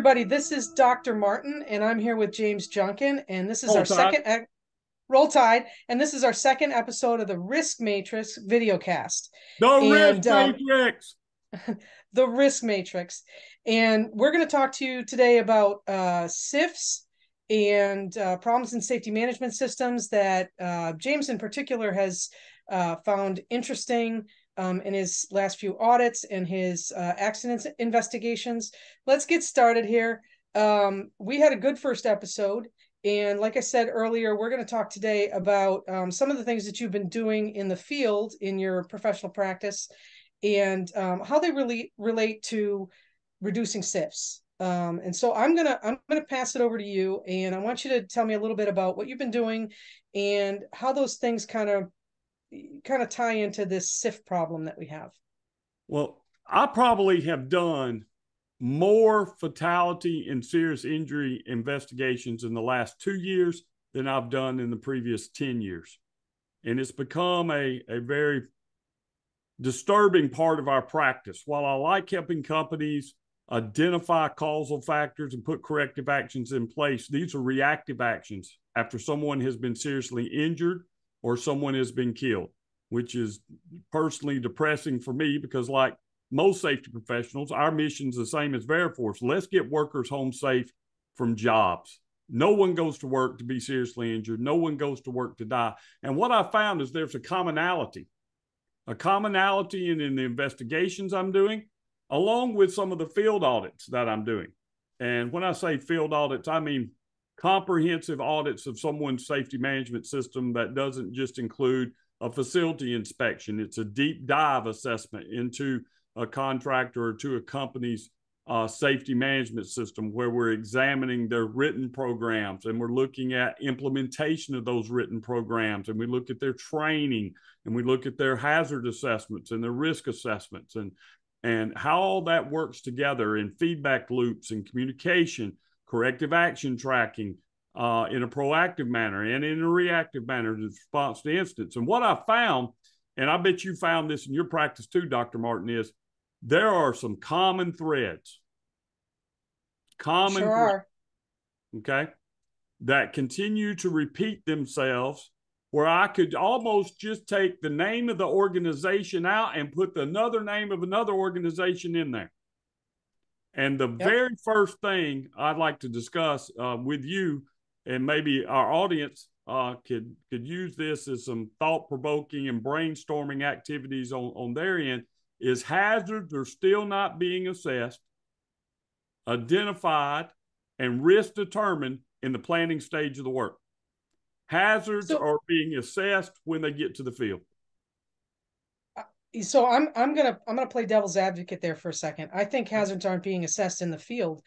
everybody. This is Dr. Martin, and I'm here with James Junkin, and this is Roll our Tide. second Roll Tide, and this is our second episode of the Risk Matrix videocast. The Risk And Matrix. the Risk Matrix, and we're going to talk to you today about SIFs and problems in safety management systems that James in particular has found interesting in his last few audits and his accidents investigations. Let's get started here. We had a good first episode. And like I said earlier, we're going to talk today about some of the things that you've been doing in the field in your professional practice and how they really relate to reducing SIFs. And so I'm gonna pass it over to you, and I want you to tell me a little bit about what you've been doing and how those things kind of tie into this SIF problem that we have. Well, I probably have done more fatality and serious injury investigations in the last 2 years than I've done in the previous 10 years. And it's become a very disturbing part of our practice. While I like helping companies identify causal factors and put corrective actions in place, these are reactive actions after someone has been seriously injured or someone has been killed, which is personally depressing for me because, like most safety professionals, our mission is the same as Veriforce. Let's get workers home safe from jobs. No one goes to work to be seriously injured. No one goes to work to die. And what I found is there's a commonality in the investigations I'm doing, along with some of the field audits that I'm doing. And when I say field audits, I mean comprehensive audits of someone's safety management system that doesn't just include a facility inspection. It's a deep dive assessment into a contractor or to a company's safety management system where we're examining their written programs and we're looking at implementation of those written programs, and we look at their training and we look at their hazard assessments and their risk assessments and how all that works together in feedback loops and communication, corrective action tracking in a proactive manner and in a reactive manner in response to incidents. And what I found, and I bet you found this in your practice too, Dr. Martin, is there are some common threads, Sure are. okay, that continue to repeat themselves, where I could almost just take the name of the organization out and put another name of another organization in there. And the Yep. very first thing I'd like to discuss with you, and maybe our audience could use this as some thought-provoking and brainstorming activities on their end, is hazards are still not being assessed, identified, and risk determined in the planning stage of the work. Hazards So are being assessed when they get to the field. so I'm gonna play devil's advocate there for a second. I think hazards aren't being assessed in the field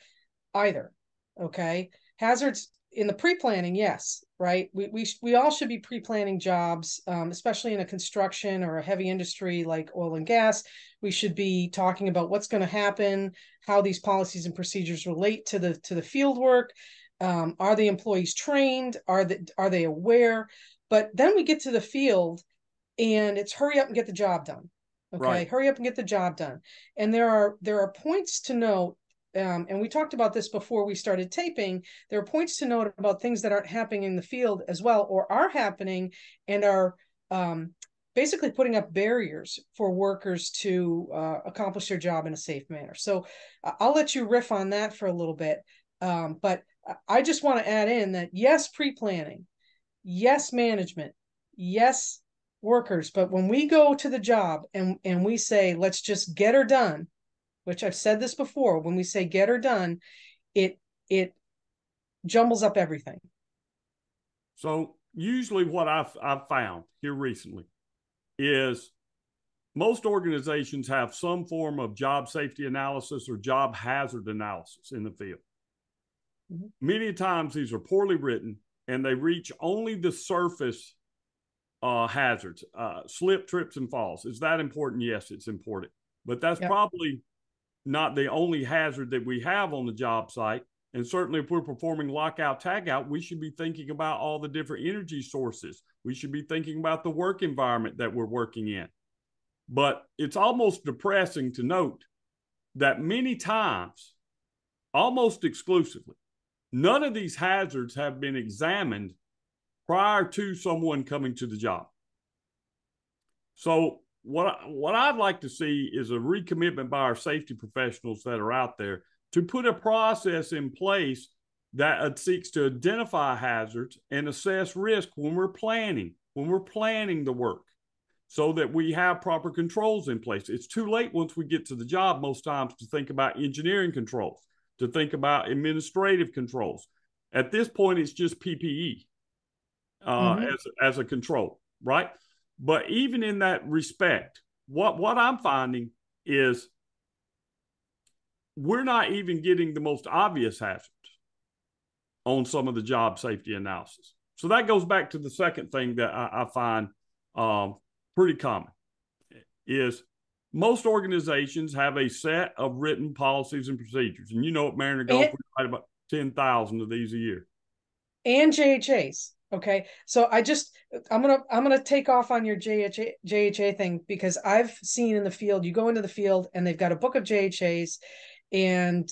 either. Okay, hazards in the pre-planning, yes, right. We all should be pre-planning jobs, especially in a construction or a heavy industry like oil and gas. We should be talking about what's going to happen, how these policies and procedures relate to the field work. Are the employees trained? Are they aware? But then we get to the field, and it's hurry up and get the job done. Okay, Right. hurry up and get the job done. And there are points to note, and we talked about this before we started taping. There are points to note about things that aren't happening in the field as well, or are happening and are basically putting up barriers for workers to accomplish their job in a safe manner. So I'll let you riff on that for a little bit. But I just want to add in that yes, pre-planning, yes, management, yes, workers. But when we go to the job and we say, let's just get her done, which I've said this before, when we say get her done, it jumbles up everything. So usually what I've found here recently is most organizations have some form of job safety analysis or job hazard analysis in the field. Mm-hmm. Many times these are poorly written and they reach only the surface hazards, slip, trips, and falls. Is that important? Yes, it's important. But that's probably not the only hazard that we have on the job site. And certainly if we're performing lockout, tagout, we should be thinking about all the different energy sources. We should be thinking about the work environment that we're working in. But it's almost depressing to note that many times almost exclusively. None of these hazards have been examined prior to someone coming to the job. So what I'd like to see is a recommitment by our safety professionals that are out there to put a process in place that seeks to identify hazards and assess risk when we're planning the work, so that we have proper controls in place. It's too late once we get to the job most times to think about engineering controls, to think about administrative controls. At this point, it's just PPE as a control, right? But even in that respect, what I'm finding is we're not even getting the most obvious hazards on some of the job safety analysis. So that goes back to the second thing that I find pretty common is most organizations have a set of written policies and procedures. And you know at Mariner Golf, we write about 10,000 of these a year. And JHAs. Okay. So I'm gonna take off on your JHA thing, because I've seen in the field, you go into the field and they've got a book of JHAs, and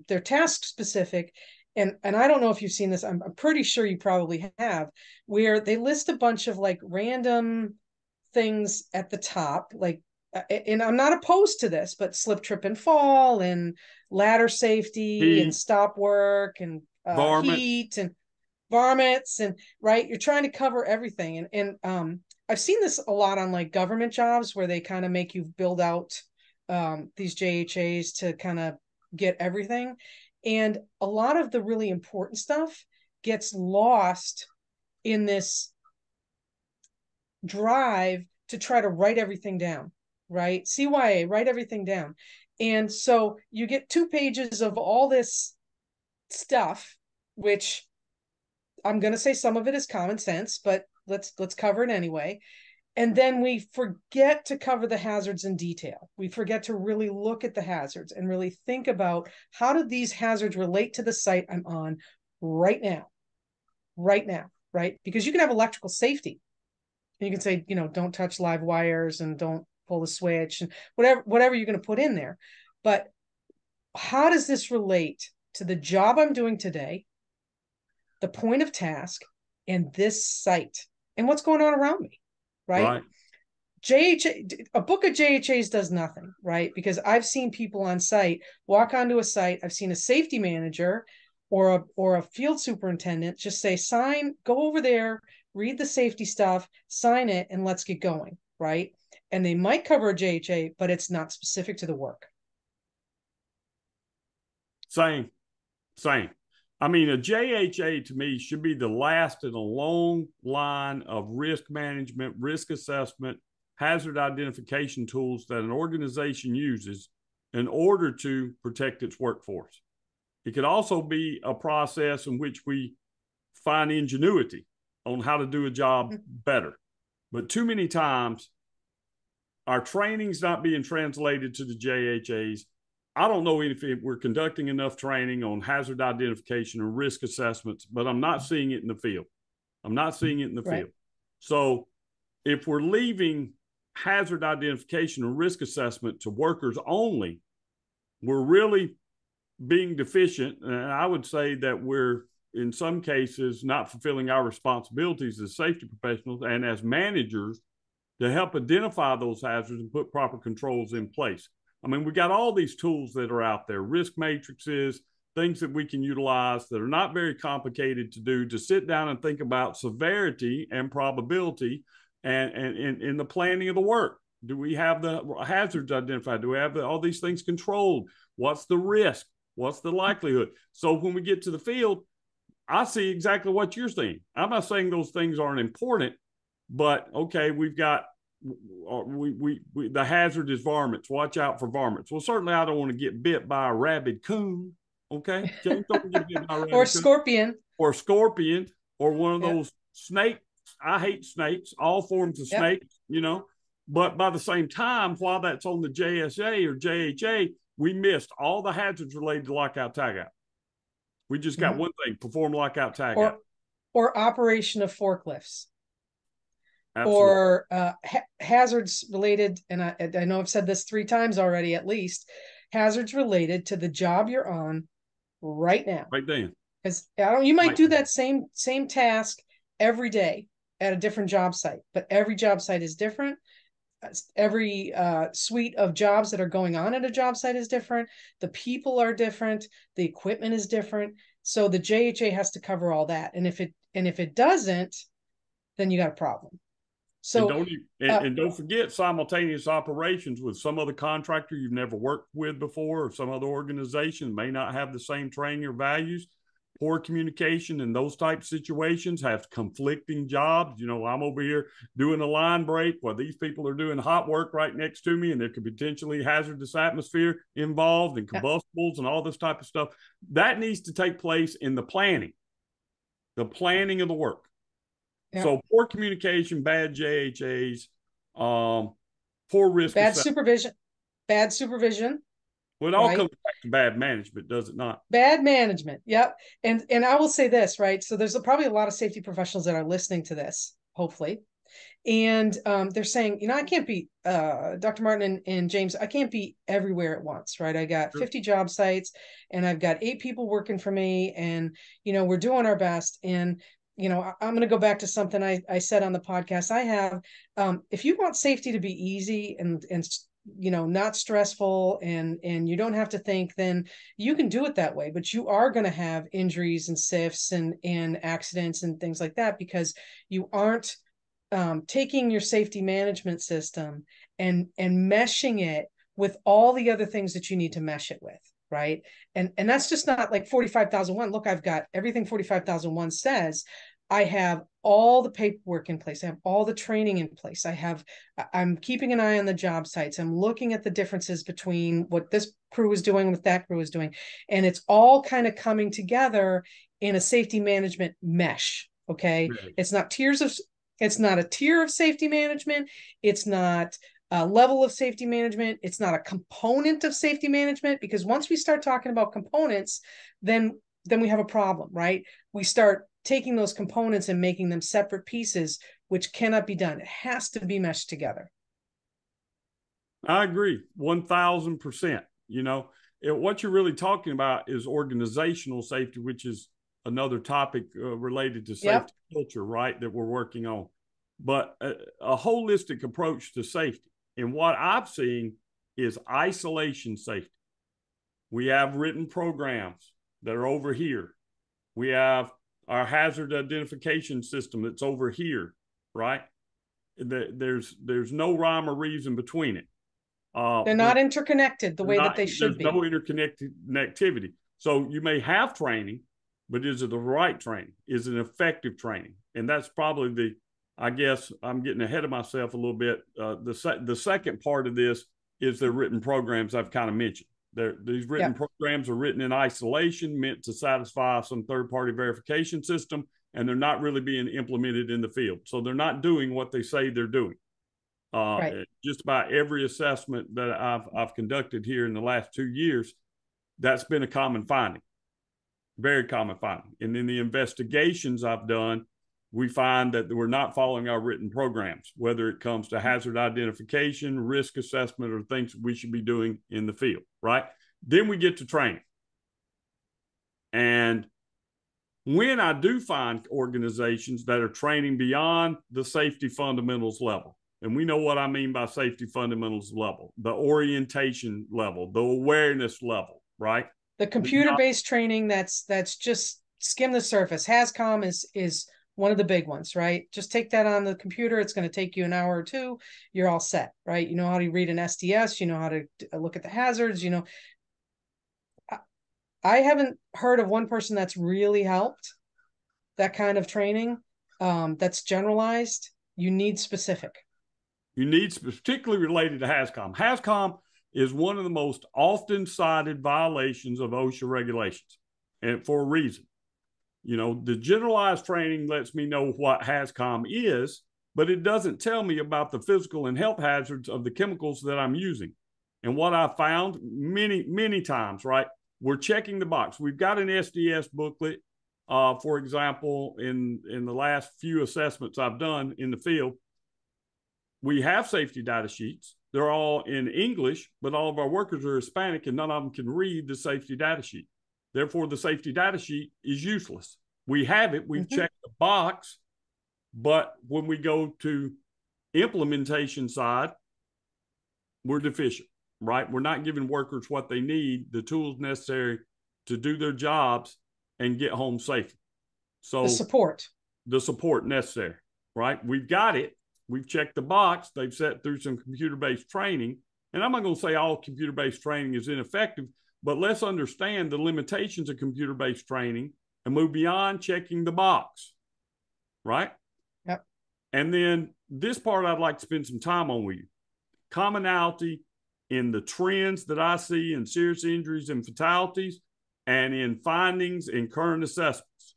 they're task specific. And I don't know if you've seen this. I'm pretty sure you probably have, where they list a bunch of like random things at the top, like, and I'm not opposed to this, but slip, trip, and fall, and ladder safety, and stop work, and heat, and varmints, and right, you're trying to cover everything. And I've seen this a lot on like government jobs where they kind of make you build out these JHAs to kind of get everything. And a lot of the really important stuff gets lost in this drive to try to write everything down, right? CYA, write everything down. And so you get 2 pages of all this stuff, which I'm going to say some of it is common sense, but let's cover it anyway. And then we forget to cover the hazards in detail. We forget to really look at the hazards and really think about, how do these hazards relate to the site I'm on right now, right? Because you can have electrical safety. And you can say, don't touch live wires and don't pull the switch and whatever you're going to put in there. But how does this relate to the job I'm doing today, the point of task, and this site, and what's going on around me, right? A book of JHAs does nothing, right? Because I've seen people on site walk onto a site. I've seen a safety manager or a field superintendent just say, sign, go over there, read the safety stuff, sign it, and let's get going, right? And they might cover a JHA, but it's not specific to the work. Same. I mean, a JHA to me should be the last in a long line of risk management, risk assessment, hazard identification tools that an organization uses in order to protect its workforce. It could also be a process in which we find ingenuity on how to do a job better. But too many times, our training's not being translated to the JHAs. I don't know if we're conducting enough training on hazard identification and risk assessments, but I'm not seeing it in the field. Field. So if we're leaving hazard identification and risk assessment to workers only, we're really being deficient. And I would say that we're, in some cases, not fulfilling our responsibilities as safety professionals and as managers to help identify those hazards and put proper controls in place. I mean, we got all these tools that are out there, risk matrices, things that we can utilize that are not very complicated to do, to sit down and think about severity and probability and in the planning of the work. Do we have the hazards identified? Do we have all these things controlled? What's the risk? What's the likelihood? So when we get to the field, I see exactly what you're saying. I'm not saying those things aren't important, but okay, we've got the hazard is varmints. Watch out for varmints. Well, certainly I don't want to get bit by a rabid coon. Okay, James, don't get bit by a rabid or scorpion, or one of those snakes. I hate snakes, all forms of snakes, But by the same time, while that's on the JSA or JHA, we missed all the hazards related to lockout tagout. We just got one thing: perform lockout tagout or operation of forklifts. Absolutely. Or hazards related, and I know I've said this 3 times already, at least, hazards related to the job you're on right now. Right then. Because you might Right do then. that same task every day at a different job site, but every job site is different. Every suite of jobs that are going on at a job site is different. The people are different. The equipment is different. So the JHA has to cover all that. And if it doesn't, then you got a problem. And So don't forget simultaneous operations with some other contractor you've never worked with before, or some other organization may not have the same training or values. Poor communication in those type of situations, have conflicting jobs. You know, I'm over here doing a line break while these people are doing hot work right next to me, and there could potentially hazardous atmosphere involved and combustibles and all this type of stuff. That needs to take place in the planning of the work. Yeah. So poor communication, bad JHAs, poor risk assessment. Bad supervision. Well, it all comes back to bad management, does it not? Bad management. Yep. And I will say this, right? So there's probably a lot of safety professionals that are listening to this, hopefully. And they're saying, you know, I can't be Dr. Martin and James, I can't be everywhere at once, right? I got 50 job sites and I've got 8 people working for me, and, you know, we're doing our best. And, you know, I'm going to go back to something I said on the podcast. I have, if you want safety to be easy and you know, not stressful, and you don't have to think, then you can do it that way. But you are going to have injuries and SIFs and accidents and things like that, because you aren't taking your safety management system and meshing it with all the other things that you need to mesh it with, right? And that's just not like 45,001. Look, I've got everything 45,001 says. I have all the paperwork in place. I have all the training in place. I'm keeping an eye on the job sites. I'm looking at the differences between what this crew is doing, what that crew is doing. And it's all kind of coming together in a safety management mesh. Okay. Right. It's not a tier of safety management. It's not a level of safety management. It's not a component of safety management, because once we start talking about components, then we have a problem, right? We start taking those components and making them separate pieces, which cannot be done. It has to be meshed together. I agree 1,000%. You know, what you're really talking about is organizational safety, which is another topic related to safety culture, right, that we're working on. But a holistic approach to safety. And what I've seen is isolation safety. We have written programs that are over here. We have our hazard identification system that's over here, right? There's no rhyme or reason between it. They're not interconnected the way that they should be. There's no interconnectivity. So you may have training, but is it the right training? Is it effective training? And that's probably I guess I'm getting ahead of myself a little bit. The second part of this is the written programs I've kind of mentioned. These written programs are written in isolation, meant to satisfy some third-party verification system, and they're not really being implemented in the field. So they're not doing what they say they're doing. Just about every assessment that I've conducted here in the last 2 years, that's been a common finding, very common finding. And in the investigations I've done, we find that we're not following our written programs, whether it comes to hazard identification, risk assessment, or things we should be doing in the field, right? Then we get to training. And when I do find organizations that are training beyond the safety fundamentals level, and we know what I mean by safety fundamentals level, the orientation level, the awareness level, right? The computer-based training that's just skim the surface. HAZCOM is one of the big ones, right? Just take that on the computer. It's going to take you an hour or two. You're all set, right? You know how to read an SDS. You know how to look at the hazards. You know, I haven't heard of one person that's really helped that kind of training. That's generalized. You need specific. You need particularly related to HAZCOM. HAZCOM is one of the most often cited violations of OSHA regulations, and for a reason. You know, the generalized training lets me know what HAZCOM is, but it doesn't tell me about the physical and health hazards of the chemicals that I'm using. And what I found many times, right, we're checking the box. We've got an SDS booklet. For example, in the last few assessments I've done in the field, we have safety data sheets. They're all in English, but all of our workers are Hispanic and none of them can read the safety data sheet. Therefore, the safety data sheet is useless. We have it, we've checked the box, but when we go to implementation side, we're deficient, right? We're not giving workers what they need, the tools necessary to do their jobs and get home safely. So the support necessary, right? We've got it. We've checked the box. They've sat through some computer-based training. And I'm not going to say all computer-based training is ineffective, but let's understand the limitations of computer-based training and move beyond checking the box, right? Yep. And then this part I'd like to spend some time on with you. Commonality in the trends that I see in serious injuries and fatalities and in findings in current assessments.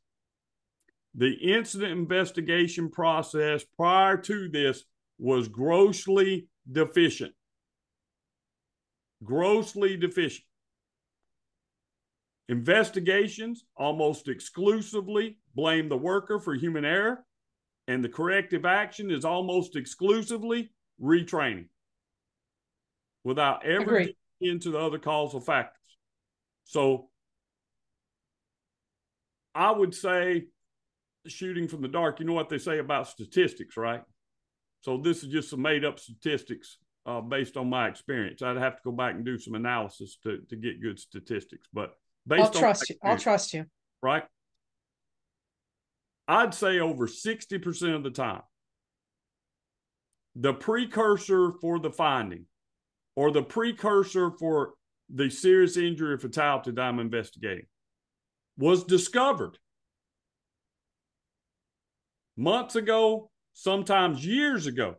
The incident investigation process prior to this was grossly deficient. Grossly deficient. Investigations almost exclusively blame the worker for human error, and the corrective action is almost exclusively retraining without ever getting into the other causal factors. So I would say, shooting from the dark, you know what they say about statistics, right? So this is just some made up statistics based on my experience. I'd have to go back and do some analysis to get good statistics, but based on I'll trust you. Right? I'd say over 60% of the time, the precursor for the finding or the precursor for the serious injury or fatality that I'm investigating was discovered months ago, sometimes years ago.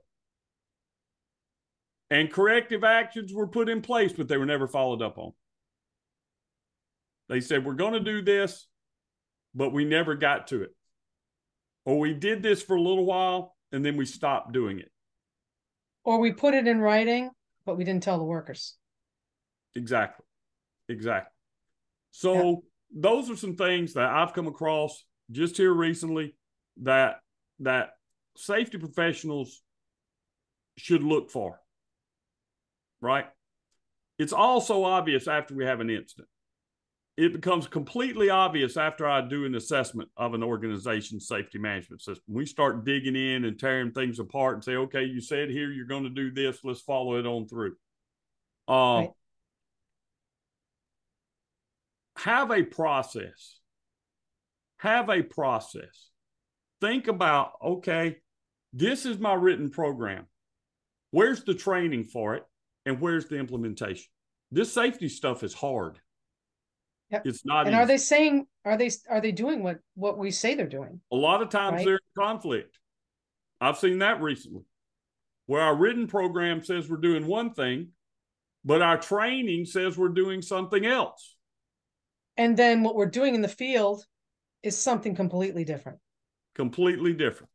And corrective actions were put in place, but they were never followed up on. They said, we're going to do this, but we never got to it. Or we did this for a little while, and then we stopped doing it. Or we put it in writing, but we didn't tell the workers. Exactly. So those are some things that I've come across just here recently that safety professionals should look for, right? It's also obvious after we have an incident. It becomes completely obvious after I do an assessment of an organization's safety management system. We start digging in and tearing things apart and say, okay, you said here you're going to do this. Let's follow it on through. Right. Have a process. Think about, okay, this is my written program. Where's the training for it? And where's the implementation? This safety stuff is hard. Yep. It's not and easy. Are they doing what we say they're doing? A lot of times they're in conflict. I've seen that recently, where our written program says we're doing one thing, but our training says we're doing something else. And then what we're doing in the field is something completely different. Completely different.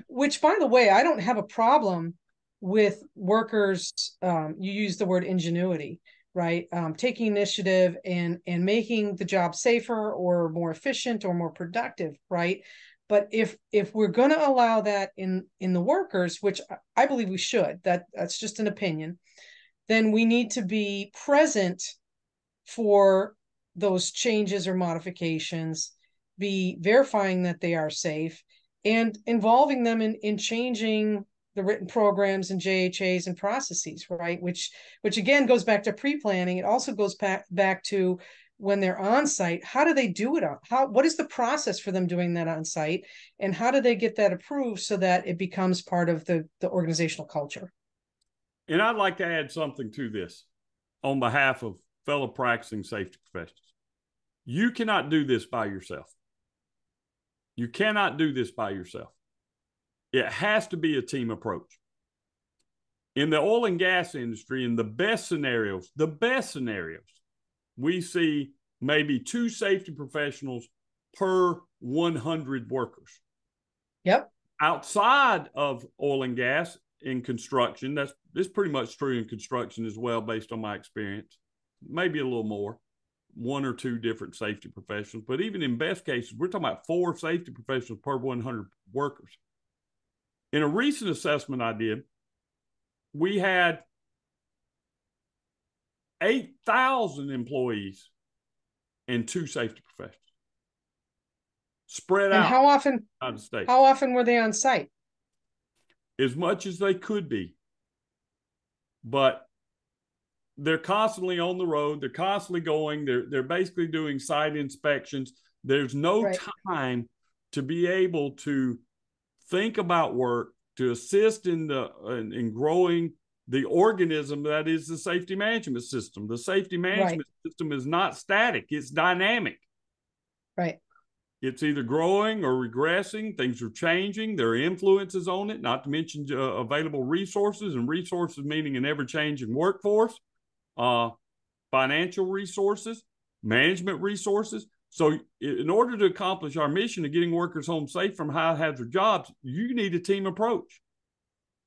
Which, by the way, I don't have a problem with workers. You use the word ingenuity, right? Taking initiative and making the job safer or more efficient or more productive, right? But if we're going to allow that in the workers, which I believe we should, that's just an opinion, then we need to be present for those changes or modifications, be verifying that they are safe, and involving them in changing the written programs and JHAs and processes, right? Which again goes back to pre-planning. It also goes back to when they're on site. How do they do it? What is the process for them doing that on site? And how do they get that approved so that it becomes part of the organizational culture? And I'd like to add something to this on behalf of fellow practicing safety professionals. You cannot do this by yourself. You cannot do this by yourself. It has to be a team approach. In the oil and gas industry, in the best scenarios, we see maybe 2 safety professionals per 100 workers. Yep. Outside of oil and gas in construction, that's pretty much true in construction as well, based on my experience. Maybe a little more, 1 or 2 different safety professionals. But even in best cases, we're talking about 4 safety professionals per 100 workers. In a recent assessment I did, we had 8,000 employees and 2 safety professionals. Spread And out how often? United States. How often were they on site? As much as they could be. But they're constantly on the road. They're constantly going. They're basically doing site inspections. There's no time to be able to think about work, to assist in growing the organism that is the safety management system. The safety management system is not static. It's dynamic. Right. It's either growing or regressing. Things are changing. There are influences on it, not to mention available resources, and resources meaning an ever-changing workforce, financial resources, management resources. So in order to accomplish our mission of getting workers home safe from high hazard jobs, you need a team approach.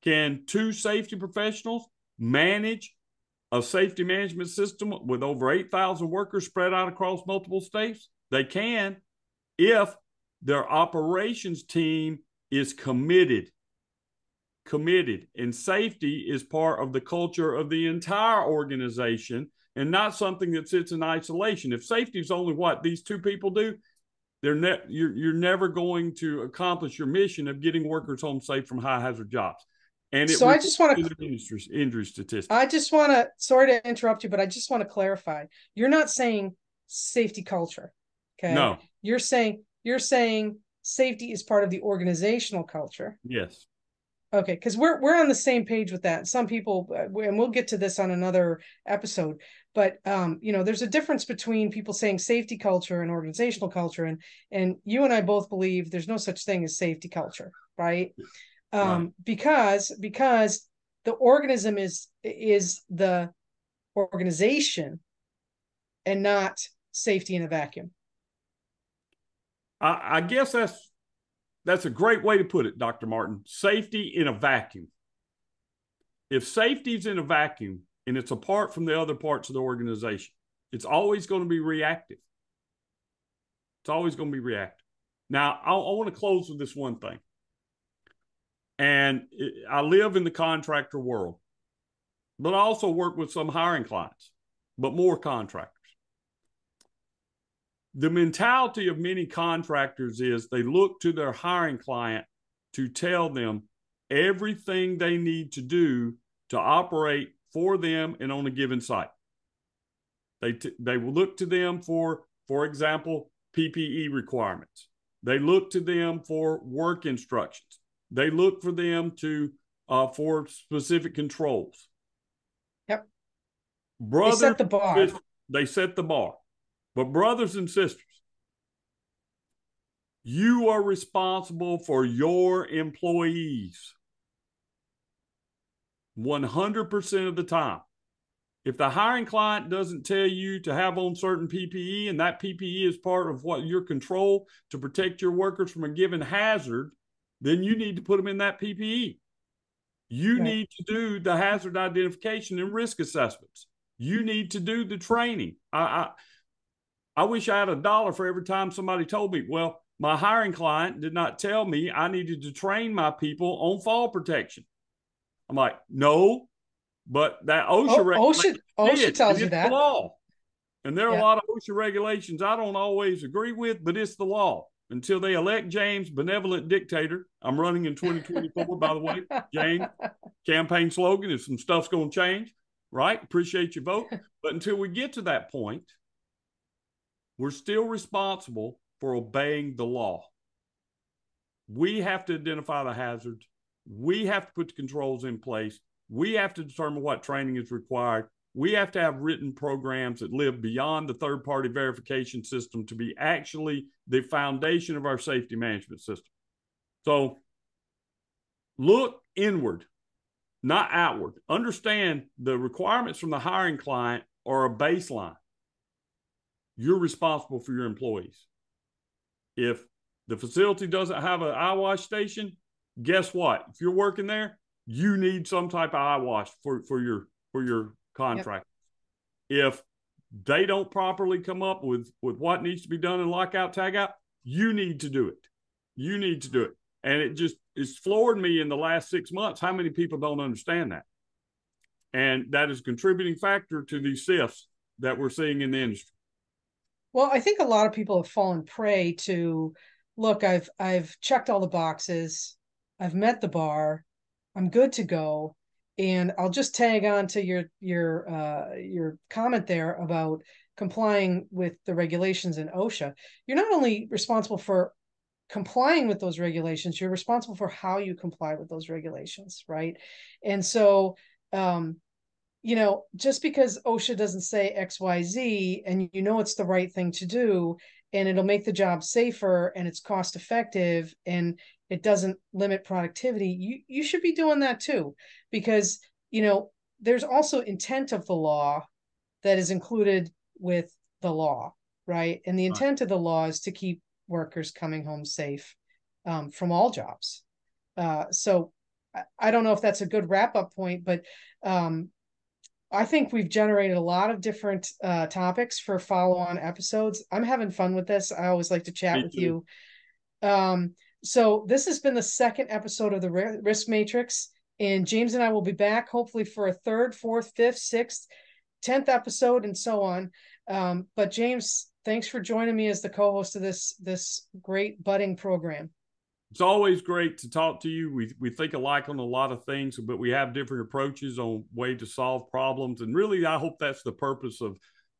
Can 2 safety professionals manage a safety management system with over 8,000 workers spread out across multiple states? They can, if their operations team is committed. And safety is part of the culture of the entire organization and not something that sits in isolation. If safety is only what these 2 people do, you're never going to accomplish your mission of getting workers home safe from high hazard jobs. And so I just want to injury statistics. I just want to, sorry to interrupt you, but I just want to clarify. You're not saying safety culture. Okay. No. You're saying safety is part of the organizational culture. Yes. Okay, because we're on the same page with that. Some people, and we'll get to this on another episode, but there's a difference between people saying safety culture and organizational culture, and you and I both believe there's no such thing as safety culture, right? Because the organism is the organization and not safety in a vacuum. I guess that's a great way to put it, Dr. Martin. Safety in a vacuum. If safety is in a vacuum and it's apart from the other parts of the organization, it's always going to be reactive. It's always going to be reactive. Now, I want to close with this one thing. And I live in the contractor world, but I also work with some hiring clients, but more contractors. The mentality of many contractors is they look to their hiring client to tell them everything they need to do to operate for them and on a given site. They will look to them for example, PPE requirements. They look to them for work instructions. They look for them for specific controls. Yep. Brothers, they set the bar. They set the bar. But brothers and sisters, you are responsible for your employees 100% of the time. If the hiring client doesn't tell you to have on certain PPE, and that PPE is part of what your control to protect your workers from a given hazard, then you need to put them in that PPE. You need to do the hazard identification and risk assessments. You need to do the training. I wish I had $1 for every time somebody told me, well, my hiring client did not tell me I needed to train my people on fall protection. I'm like, no, but that OSHA tells you that. The law. And there are a lot of OSHA regulations I don't always agree with, but it's the law. Until they elect James, benevolent dictator. I'm running in 2024, by the way. James, campaign slogan, if some stuff's going to change, right? Appreciate your vote. But until we get to that point, we're still responsible for obeying the law. We have to identify the hazards. We have to put the controls in place. We have to determine what training is required. We have to have written programs that live beyond the third-party verification system to be actually the foundation of our safety management system. So look inward, not outward. Understand the requirements from the hiring client are a baseline. You're responsible for your employees. If the facility doesn't have an eye wash station, guess what? If you're working there, you need some type of eye wash for your contract. Yep. If they don't properly come up with what needs to be done in lockout, tagout, you need to do it. You need to do it. And it's floored me in the last 6 months how many people don't understand that. And that is a contributing factor to these SIFs that we're seeing in the industry. Well, I think a lot of people have fallen prey to, look, I've checked all the boxes, I've met the bar, I'm good to go. And I'll just tag on to your comment there about complying with the regulations in OSHA. You're not only responsible for complying with those regulations, you're responsible for how you comply with those regulations, right? And so just because OSHA doesn't say XYZ and it's the right thing to do and it'll make the job safer and it's cost effective and it doesn't limit productivity, you should be doing that too. Because, there's also intent of the law that is included with the law, right? And the Right. intent of the law is to keep workers coming home safe from all jobs. So I don't know if that's a good wrap up point, but I think we've generated a lot of different topics for follow-on episodes. I'm having fun with this. I always like to chat Me with too. you. So this has been the second episode of the Risk Matrix, and James and I will be back hopefully for a third, fourth, fifth, sixth, 10th episode, and so on. But James, thanks for joining me as the co-host of this great budding program. It's always great to talk to you. We think alike on a lot of things, but we have different approaches on way to solve problems. And really, I hope that's the purpose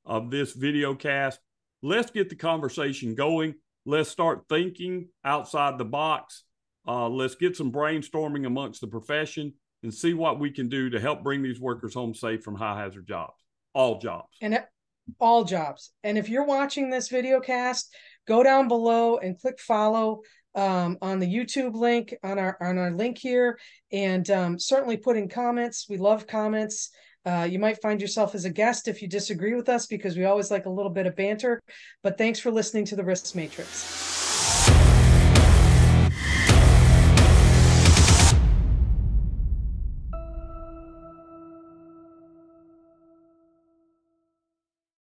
of this video cast. Let's get the conversation going. Let's start thinking outside the box. Let's get some brainstorming amongst the profession and see what we can do to help bring these workers home safe from high hazard jobs, all jobs. And all jobs. And if you're watching this video cast, go down below and click follow on the YouTube link on our link here, and certainly put in comments. We love comments. You might find yourself as a guest if you disagree with us, because we always like a little bit of banter. But thanks for listening to the Risk Matrix.